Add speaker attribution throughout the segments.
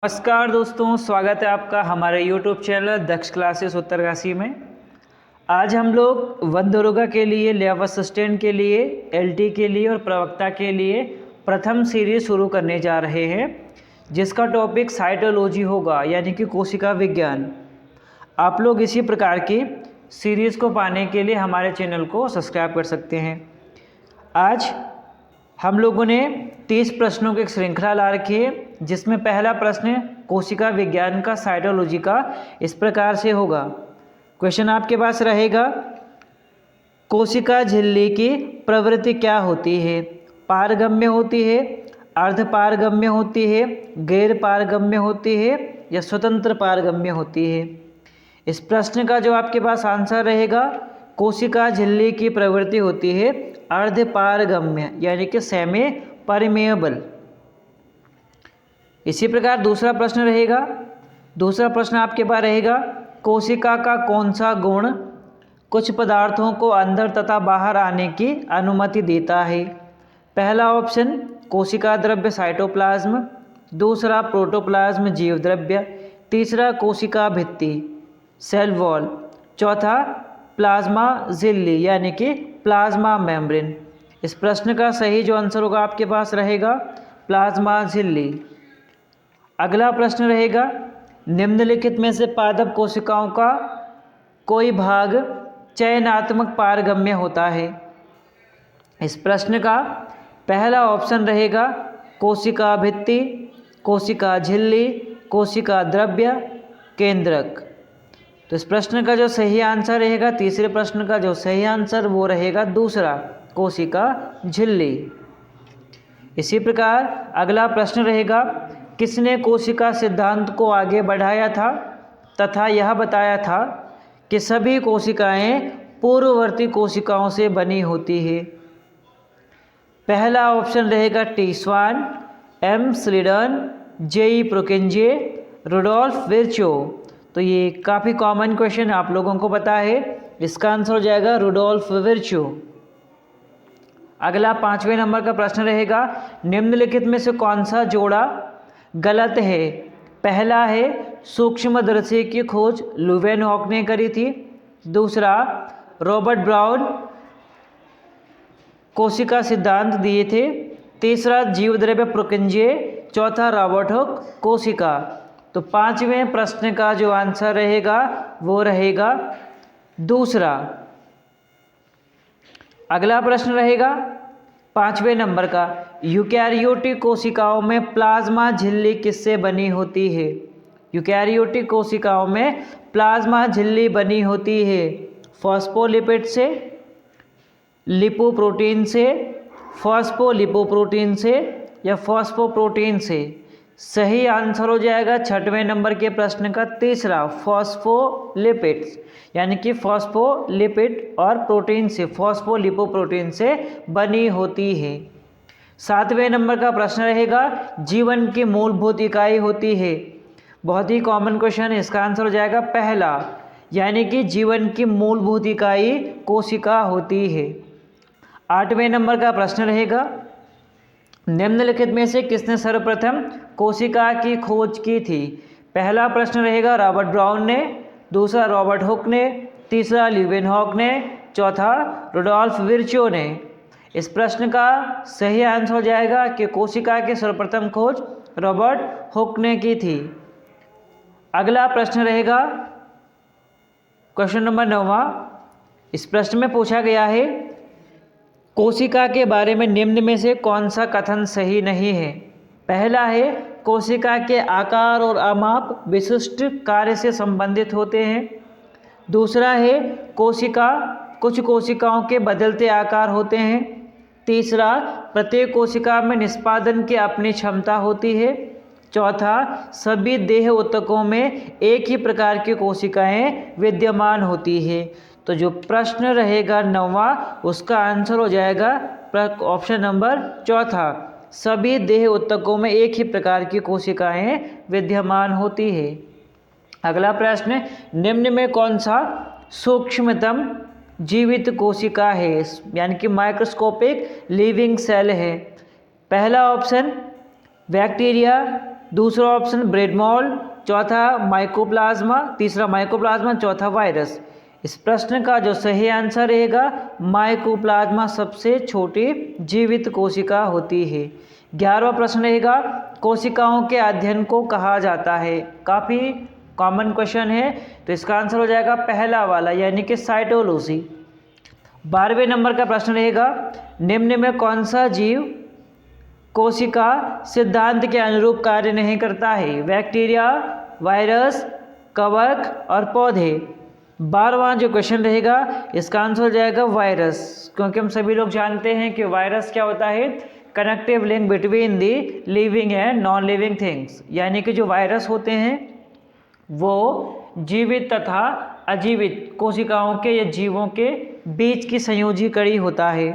Speaker 1: नमस्कार दोस्तों, स्वागत है आपका हमारे YouTube चैनल दक्ष क्लासेस उत्तरकाशी में। आज हम लोग वन दरोगा के लिए, लैब असिस्टेंट के लिए, LT के लिए और प्रवक्ता के लिए प्रथम सीरीज शुरू करने जा रहे हैं, जिसका टॉपिक साइटोलॉजी होगा, यानी कि कोशिका विज्ञान। आप लोग इसी प्रकार की सीरीज़ को पाने के लिए हमारे चैनल को सब्सक्राइब कर सकते हैं। आज हम लोगों ने 30 प्रश्नों की एक श्रृंखला ला रखी है, जिसमें पहला प्रश्न कोशिका विज्ञान का, साइटोलॉजी का, इस प्रकार से होगा। क्वेश्चन आपके पास रहेगा, कोशिका झिल्ली की प्रवृत्ति क्या होती है? पारगम्य होती है, अर्धपारगम्य होती है, गैर पारगम्य होती है या स्वतंत्र पारगम्य होती है? इस प्रश्न का जो आपके पास आंसर रहेगा, कोशिका झिल्ली की प्रवृत्ति होती है अर्धपारगम्य, यानी कि सेमी परमेएबल। इसी प्रकार दूसरा प्रश्न रहेगा, दूसरा प्रश्न आपके पास रहेगा, कोशिका का कौन सा गुण कुछ पदार्थों को अंदर तथा बाहर आने की अनुमति देता है? पहला ऑप्शन कोशिका द्रव्य साइटोप्लाज्म, दूसरा प्रोटोप्लाज्म जीव द्रव्य, तीसरा कोशिका भित्ति सेल वॉल, चौथा प्लाज्मा झिल्ली यानी कि प्लाज्मा मेम्ब्रेन। इस प्रश्न का सही जो आंसर होगा आपके पास रहेगा प्लाज्मा झिल्ली। अगला प्रश्न रहेगा, निम्नलिखित में से पादप कोशिकाओं का कोई भाग चयनात्मक पारगम्य होता है? इस प्रश्न का पहला ऑप्शन रहेगा कोशिका भित्ति, कोशिका झिल्ली, कोशिका द्रव्य, केंद्रक। तो इस प्रश्न का जो सही आंसर रहेगा, तीसरे प्रश्न का जो सही आंसर वो रहेगा दूसरा, कोशिका झिल्ली। इसी प्रकार अगला प्रश्न रहेगा, किसने कोशिका सिद्धांत को आगे बढ़ाया था तथा यह बताया था कि सभी कोशिकाएं पूर्ववर्ती कोशिकाओं से बनी होती है? पहला ऑप्शन रहेगा टी स्वान, एम स्लीडन, J.E. प्रोकेंजे, Rudolf Virchow. तो ये काफ़ी कॉमन क्वेश्चन आप लोगों को पता है, इसका आंसर हो जाएगा रुडोल्फ विर्चो। अगला 5वें नंबर का प्रश्न रहेगा, निम्नलिखित में से कौन सा जोड़ा गलत है? पहला है सूक्ष्मदर्शी की खोज लुवेनहॉक ने करी थी, दूसरा रॉबर्ट ब्राउन कोशिका सिद्धांत दिए थे, तीसरा जीवद्रव्य प्रोकेंजे, चौथा रॉबर्ट हुक कोशिका। तो 5वें प्रश्न का जो आंसर रहेगा वो रहेगा दूसरा। अगला प्रश्न रहेगा 5वें नंबर का, यूकैरियोटिक कोशिकाओं में प्लाज्मा झिल्ली किससे बनी होती है? यूकैरियोटिक कोशिकाओं में प्लाज्मा झिल्ली बनी होती है फॉस्फोलिपिड से, लिपोप्रोटीन से, फॉस्फोलिपोप्रोटीन से या फॉस्फोप्रोटीन से? सही आंसर हो जाएगा 6वें नंबर के प्रश्न का तीसरा, फॉस्फोलिपिड्स, यानी कि फॉस्फोलिपिड और प्रोटीन से, फॉस्फोलिपोप्रोटीन से बनी होती है। 7वें नंबर का प्रश्न रहेगा, जीवन की मूलभूत इकाई होती है? बहुत ही कॉमन क्वेश्चन है, इसका आंसर हो जाएगा पहला, यानी कि जीवन की मूलभूत इकाई कोशिका होती है। 8वें नंबर का प्रश्न रहेगा, निम्नलिखित में से किसने सर्वप्रथम कोशिका की खोज की थी? पहला प्रश्न रहेगा रॉबर्ट ब्राउन ने, दूसरा रॉबर्ट हुक ने, तीसरा ल्यूवेनहॉक ने, चौथा रुडोल्फ विर्चो ने। इस प्रश्न का सही आंसर हो जाएगा कि कोशिका की सर्वप्रथम खोज रॉबर्ट हुक ने की थी। अगला प्रश्न रहेगा क्वेश्चन नंबर 9वां। इस प्रश्न में पूछा गया है, कोशिका के बारे में निम्न में से कौन सा कथन सही नहीं है? पहला है कोशिका के आकार और आमाप विशिष्ट कार्य से संबंधित होते हैं, दूसरा है कुछ कोशिकाओं के बदलते आकार होते हैं, तीसरा प्रत्येक कोशिका में निष्पादन की अपनी क्षमता होती है, चौथा सभी देह ऊतकों में एक ही प्रकार की कोशिकाएं विद्यमान होती है। तो जो प्रश्न रहेगा 9वां, उसका आंसर हो जाएगा ऑप्शन नंबर चौथा, सभी देह ऊतकों में एक ही प्रकार की कोशिकाएं विद्यमान होती है। अगला प्रश्न, निम्न में कौन सा सूक्ष्मतम जीवित कोशिका है, यानी कि माइक्रोस्कोपिक लिविंग सेल है? पहला ऑप्शन बैक्टीरिया, दूसरा ऑप्शन ब्रेड मोल्ड, चौथा माइकोप्लाज्मा, तीसरा माइकोप्लाज्मा, चौथा वायरस। इस प्रश्न का जो सही आंसर रहेगा माइकोप्लाज्मा सबसे छोटी जीवित कोशिका होती है। 11वां प्रश्न रहेगा कोशिकाओं के अध्ययन को कहा जाता है। काफ़ी कॉमन क्वेश्चन है, तो इसका आंसर हो जाएगा पहला वाला यानी कि साइटोलॉजी। 12वें नंबर का प्रश्न रहेगा निम्न में कौन सा जीव कोशिका सिद्धांत के अनुरूप कार्य नहीं करता है? बैक्टीरिया, वायरस, कवक और पौधे। 12वां जो क्वेश्चन रहेगा इसका आंसर हो जाएगा वायरस, क्योंकि हम सभी लोग जानते हैं कि वायरस क्या होता है, connective link between the living and non living things, यानी कि जो वायरस होते हैं वो जीवित तथा अजीवित कोशिकाओं के या जीवों के बीच की संयोजी कड़ी होता है।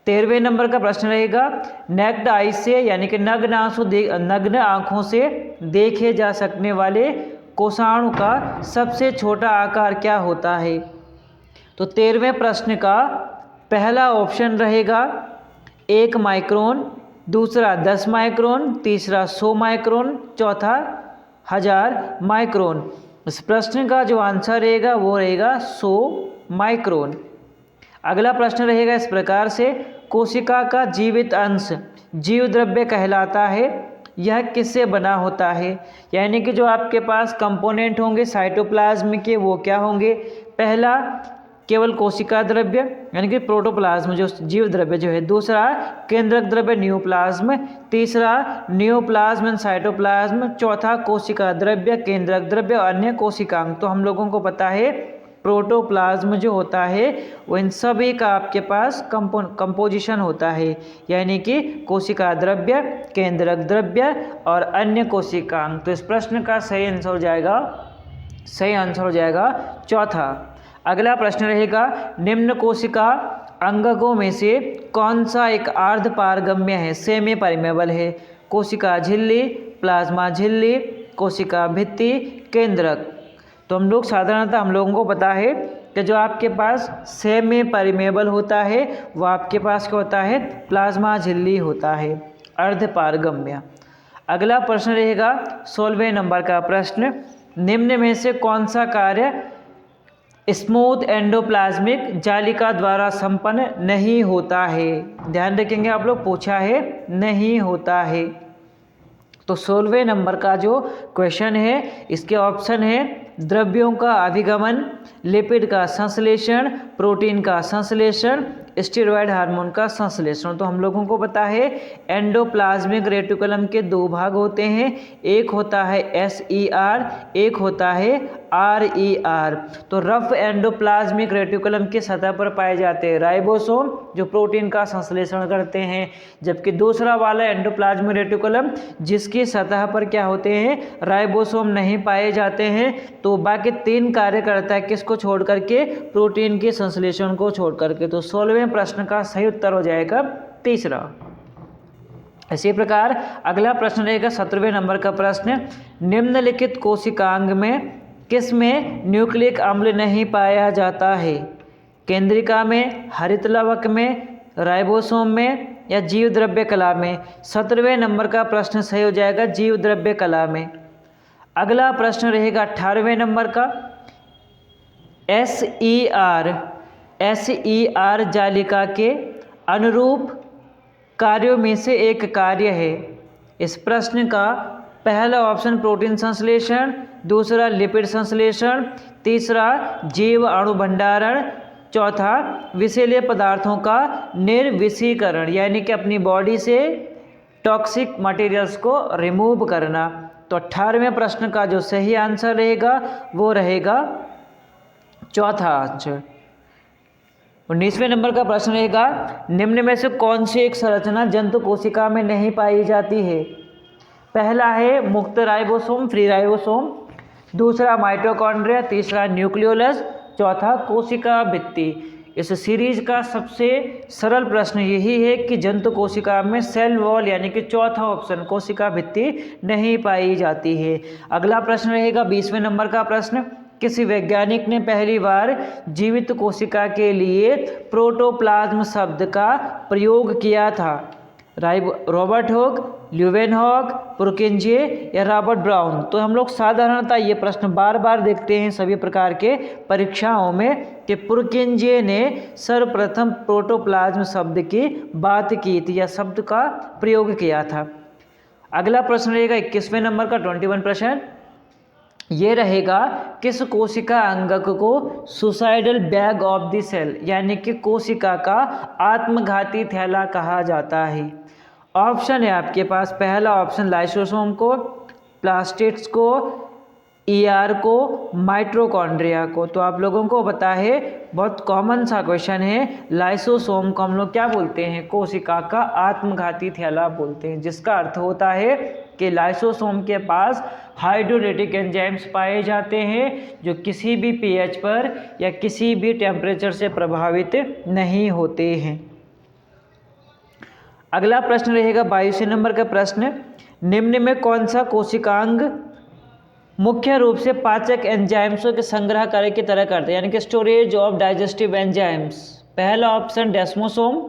Speaker 1: 13वें नंबर का प्रश्न रहेगा नेक्ड आई से यानी कि नग्न आंखों से देखे जा सकने वाले कोषाणु का सबसे छोटा आकार क्या होता है? तो 13वें प्रश्न का पहला ऑप्शन रहेगा 1 माइक्रोन, दूसरा 10 माइक्रोन, तीसरा 100 माइक्रोन, चौथा 1000 माइक्रोन। इस प्रश्न का जो आंसर रहेगा वो रहेगा 100 माइक्रोन। अगला प्रश्न रहेगा इस प्रकार से कोशिका का जीवित अंश जीव द्रव्य कहलाता है, यह किससे बना होता है? यानी कि जो आपके पास कंपोनेंट होंगे साइटोप्लाज्म के वो क्या होंगे? पहला केवल कोशिका द्रव्य यानी कि प्रोटोप्लाज्म जो जीव द्रव्य जो है, दूसरा केंद्रक द्रव्य न्यूप्लाज्म, तीसरा न्यूप्लाज्म एंड साइटोप्लाज्म, चौथा कोशिका द्रव्य, केंद्रक द्रव्य और अन्य कोशिकांग। तो हम लोगों को पता है प्रोटोप्लाज्म जो होता है वो इन सभी का आपके पास कंपोजिशन होता है, यानी कि कोशिका द्रव्य, केंद्रक द्रव्य और अन्य कोशिकांग। तो इस प्रश्न का सही आंसर हो जाएगा चौथा। अगला प्रश्न रहेगा निम्न कोशिका अंगकों में से कौन सा एक अर्ध पारगम्य है, सेमी परमेबल है? कोशिका झिल्ली, प्लाज्मा झिल्ली, कोशिका भित्ति, केंद्रक। तो हम लोगों को पता है कि जो आपके पास सेमी परमेबल होता है वो आपके पास क्या होता है, प्लाज्मा झिल्ली होता है, अर्ध पारगम्य। अगला प्रश्न रहेगा 16वें नंबर का प्रश्न निम्न में से कौन सा कार्य स्मूथ एंडोप्लाज्मिक जालिका द्वारा संपन्न नहीं होता है? ध्यान रखेंगे आप लोग, पूछा है नहीं होता है। तो 16वें नंबर का जो क्वेश्चन है इसके ऑप्शन है द्रव्यों का अभिगमन, लिपिड का संश्लेषण, प्रोटीन का संश्लेषण, स्टेरॉयड हार्मोन का संश्लेषण। तो हम लोगों को पता है एंडोप्लाज्मिक रेटिकुलम के 2 भाग होते हैं, एक होता है SER, एक होता है RER। तो रफ एंडोप्लाज्मिक रेटिकुलम की सतह पर पाए जाते हैं राइबोसोम जो प्रोटीन का संश्लेषण करते हैं, जबकि दूसरा वाला एंडोप्लाज्मिक रेटिकुलम जिसकी सतह पर क्या होते हैं, राइबोसोम नहीं पाए जाते हैं। तो बाकी 3 कार्य करता है किसको छोड़ करके, प्रोटीन के संश्लेषण को छोड़ करके। तो 16वें प्रश्न का सही उत्तर हो जाएगा तीसरा। इसी प्रकार अगला प्रश्न रहेगा 17वें नंबर का प्रश्न निम्नलिखित कोशिकांग में किसमें न्यूक्लिक अम्ल नहीं पाया जाता है? केंद्रिका में, हरित लवक में, राइबोसोम में या जीव द्रव्य कला में? 17वें नंबर का प्रश्न सही हो जाएगा जीव द्रव्य कला में। अगला प्रश्न रहेगा 18वें नंबर का SER जालिका के अनुरूप कार्यों में से एक कार्य है। इस प्रश्न का पहला ऑप्शन प्रोटीन संश्लेषण, दूसरा लिपिड संश्लेषण, तीसरा जीव अणु भंडारण, चौथा विषैले पदार्थों का निर्विषीकरण यानी कि अपनी बॉडी से टॉक्सिक मटेरियल्स को रिमूव करना। तो 18वें प्रश्न का जो सही आंसर रहेगा वो रहेगा चौथा आंसर। 19वें नंबर का प्रश्न रहेगा निम्न में से कौन सी एक संरचना जंतु कोशिका में नहीं पाई जाती है? पहला है मुक्त राइबोसोम, फ्री राइबोसोम, दूसरा माइटोकॉन्ड्रिया, तीसरा न्यूक्लियोलस, चौथा कोशिका भित्ति। इस सीरीज का सबसे सरल प्रश्न यही है कि जंतु कोशिका में सेल वॉल यानी कि चौथा ऑप्शन कोशिका भित्ति नहीं पाई जाती है। अगला प्रश्न रहेगा 20वें नंबर का प्रश्न किसी वैज्ञानिक ने पहली बार जीवित कोशिका के लिए प्रोटोप्लाज्म शब्द का प्रयोग किया था? रॉबर्ट हॉक, ल्यूवेनहॉक, पुरकिंजे या रॉबर्ट ब्राउन। तो हम लोग साधारणतः ये प्रश्न बार बार देखते हैं सभी प्रकार के परीक्षाओं में कि पुरकिंजे ने सर्वप्रथम प्रोटोप्लाज्म शब्द की बात की थी या शब्द का प्रयोग किया था। अगला प्रश्न रहेगा 21वें नंबर का 21 प्रश्न, ये रहेगा किस कोशिका अंगक को suicidal bag of the cell यानी कि कोशिका का आत्मघाती थैला कहा जाता है। ऑप्शन है आपके पास, पहला ऑप्शन लाइसोसोम को, प्लास्टिड्स को, ईआर को, माइटोकॉन्ड्रिया को। तो आप लोगों को पता है, बहुत कॉमन सा क्वेश्चन है, लाइसोसोम को हम लोग क्या बोलते हैं, कोशिका का आत्मघाती थैला बोलते हैं, जिसका अर्थ होता है कि लाइसोसोम के पास हाइड्रोलाइटिक एंजाइम्स पाए जाते हैं जो किसी भी पीएच पर या किसी भी टेम्परेचर से प्रभावित नहीं होते हैं। अगला प्रश्न रहेगा 22 नंबर का प्रश्न, निम्न में कौन सा कोशिकांग मुख्य रूप से पाचक एंजाइम्सों के संग्रह कार्य की तरह करते हैं, यानी कि स्टोरेज ऑफ डाइजेस्टिव एंजाइम्स। पहला ऑप्शन डेस्मोसोम,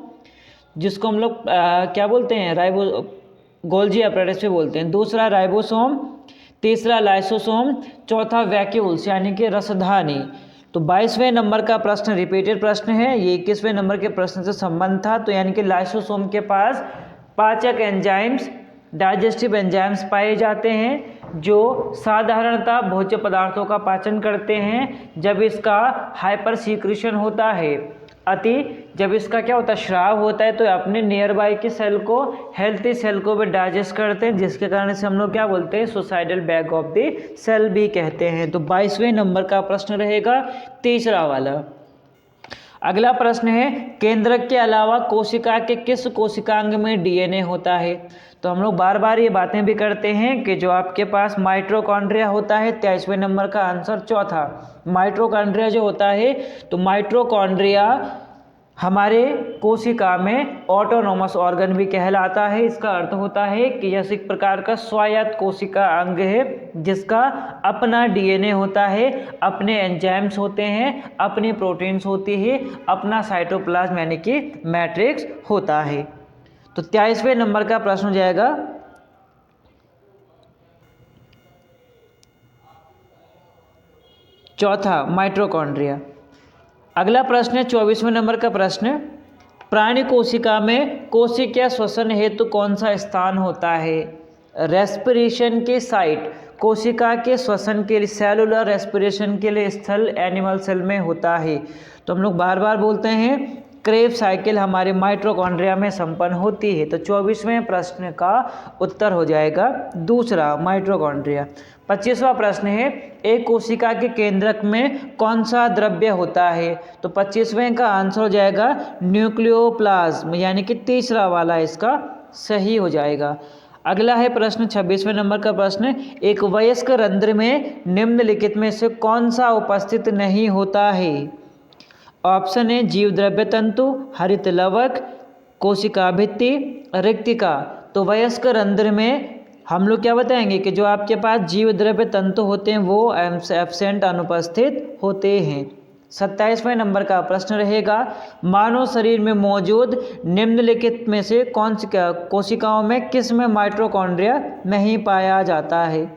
Speaker 1: जिसको हम लोग क्या बोलते हैं, गोल्जी अपरेटस पे बोलते हैं। दूसरा राइबोसोम, तीसरा लाइसोसोम, चौथा वैक्यूल्स यानी कि रसधानी। तो 22वें नंबर का प्रश्न रिपीटेड प्रश्न है, ये 21वें नंबर के प्रश्न से संबंध था। तो यानी कि लाइसोसोम के पास पाचक एंजाइम्स, डाइजेस्टिव एंजाइम्स पाए जाते हैं जो साधारणतः भोज्य पदार्थों का पाचन करते हैं। जब इसका हाइपर सीक्रेशन होता है, जब इसका क्या होता है, श्राव होता है, तो अपने नियर बाई के सेल को, हेल्थी सेल को भी डाइजेस्ट करते हैं, जिसके कारण से हम लोग क्या बोलते हैं, suicidal bag of the cell भी कहते हैं। तो 22वें नंबर का प्रश्न रहेगा तीसरा वाला। अगला प्रश्न है, केंद्रक के अलावा कोशिका के किस कोशिकांग में डीएनए होता है। तो हम लोग बार बार ये बातें भी करते हैं कि जो आपके पास माइटोकॉन्ड्रिया होता है, 23वें नंबर का आंसर चौथा, माइटोकॉन्ड्रिया जो होता है, तो माइटोकॉन्ड्रिया हमारे कोशिका में ऑटोनोमस ऑर्गन भी कहलाता है। इसका अर्थ होता है कि यह एक प्रकार का स्वायत्त कोशिका अंग है जिसका अपना डीएनए होता है, अपने एंजाइम्स होते हैं, अपनी प्रोटीन्स होती है, अपना साइटोप्लाज्म यानी कि मैट्रिक्स होता है। तो 23वें नंबर का प्रश्न हो जाएगा चौथा, माइटोकॉन्ड्रिया। अगला प्रश्न है 24वें नंबर का प्रश्न, प्राणी कोशिका में कोशिकीय श्वसन हेतु कौन सा स्थान होता है। रेस्पिरेशन के साइट, कोशिका के श्वसन के लिए, सेलुलर रेस्पिरेशन के लिए स्थल एनिमल सेल में होता है। तो हम लोग बार बार बोलते हैं क्रेब साइकिल हमारे माइटोकॉन्ड्रिया में संपन्न होती है। तो 24वें प्रश्न का उत्तर हो जाएगा दूसरा, माइटोकॉन्ड्रिया। 25वां प्रश्न है, एक कोशिका के केंद्रक में कौन सा द्रव्य होता है। तो 25वें का आंसर हो जाएगा न्यूक्लियोप्लाज्म, यानी कि तीसरा वाला इसका सही हो जाएगा। अगला है प्रश्न 26वें नंबर का प्रश्न, एक वयस्क रंध्र में निम्नलिखित में से कौन सा उपस्थित नहीं होता है। ऑप्शन है जीव द्रव्य तंतु, हरित लवक, कोशिका भित्ति, रिक्तिका। तो वयस्क रंध्र में हम लोग क्या बताएंगे कि जो आपके पास जीव द्रव्य तंतु होते हैं वो एब्सेंट, अनुपस्थित होते हैं। 27वें नंबर का प्रश्न रहेगा, मानव शरीर में मौजूद निम्नलिखित में से कौन सी कोशिकाओं में किस में माइटोकॉन्ड्रिया नहीं पाया जाता है।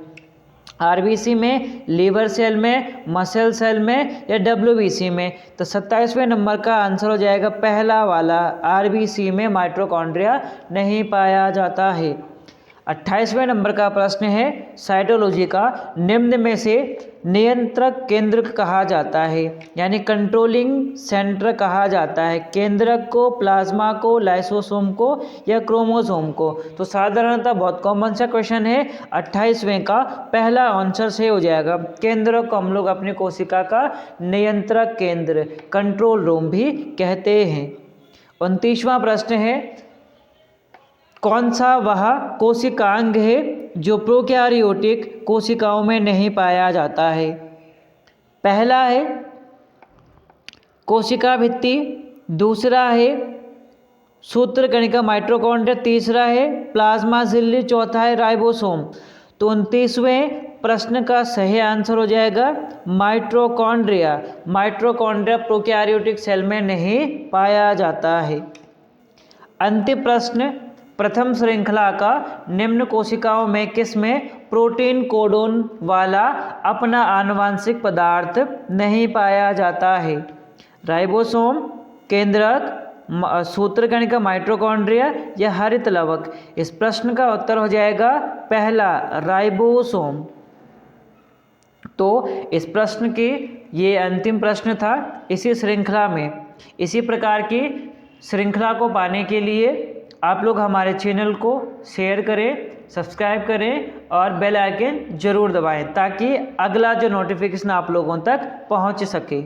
Speaker 1: आरबीसी में, लीवर सेल में, मसल सेल में या डब्ल्यूबीसी में। तो 27वें नंबर का आंसर हो जाएगा पहला वाला, आरबीसी में माइटोकॉन्ड्रिया नहीं पाया जाता है। 28वें नंबर का प्रश्न है, साइटोलॉजी का निम्न में से नियंत्रक केंद्र कहा जाता है, यानी कंट्रोलिंग सेंटर कहा जाता है, केंद्रक को, प्लाज्मा को, लाइसोसोम को या क्रोमोसोम को। तो साधारणतः बहुत कॉमन सा क्वेश्चन है, 28वें का पहला आंसर से हो जाएगा। केंद्रक को हम लोग अपनी कोशिका का नियंत्रक केंद्र, कंट्रोल रूम भी कहते हैं। 29वां प्रश्न है, कौन सा वह कोशिकांग है जो प्रोकैरियोटिक कोशिकाओं में नहीं पाया जाता है। पहला है कोशिका भित्ति, दूसरा है सूत्रकणिका माइटोकॉन्ड्रिया, तीसरा है प्लाज्मा झिल्ली, चौथा है राइबोसोम। तो 29वें प्रश्न का सही आंसर हो जाएगा माइटोकॉन्ड्रिया। माइटोकॉन्ड्रिया प्रोकैरियोटिक सेल में नहीं पाया जाता है। अंतिम प्रश्न प्रथम श्रृंखला का निम्न कोशिकाओं में किस में प्रोटीन कोडोन वाला अपना आनुवंशिक पदार्थ नहीं पाया जाता है? राइबोसोम, केंद्रक, सूत्रकणिका माइटोकॉन्ड्रिया या हरित लवक? इस प्रश्न का उत्तर हो जाएगा पहला, राइबोसोम। तो इस प्रश्न की ये अंतिम प्रश्न था इसी श्रृंखला में। इसी प्रकार की श्रृंखला को पाने के लिए आप लोग हमारे चैनल को शेयर करें, सब्सक्राइब करें और बेल आइकन जरूर दबाएं ताकि अगला जो नोटिफिकेशन आप लोगों तक पहुंच सके।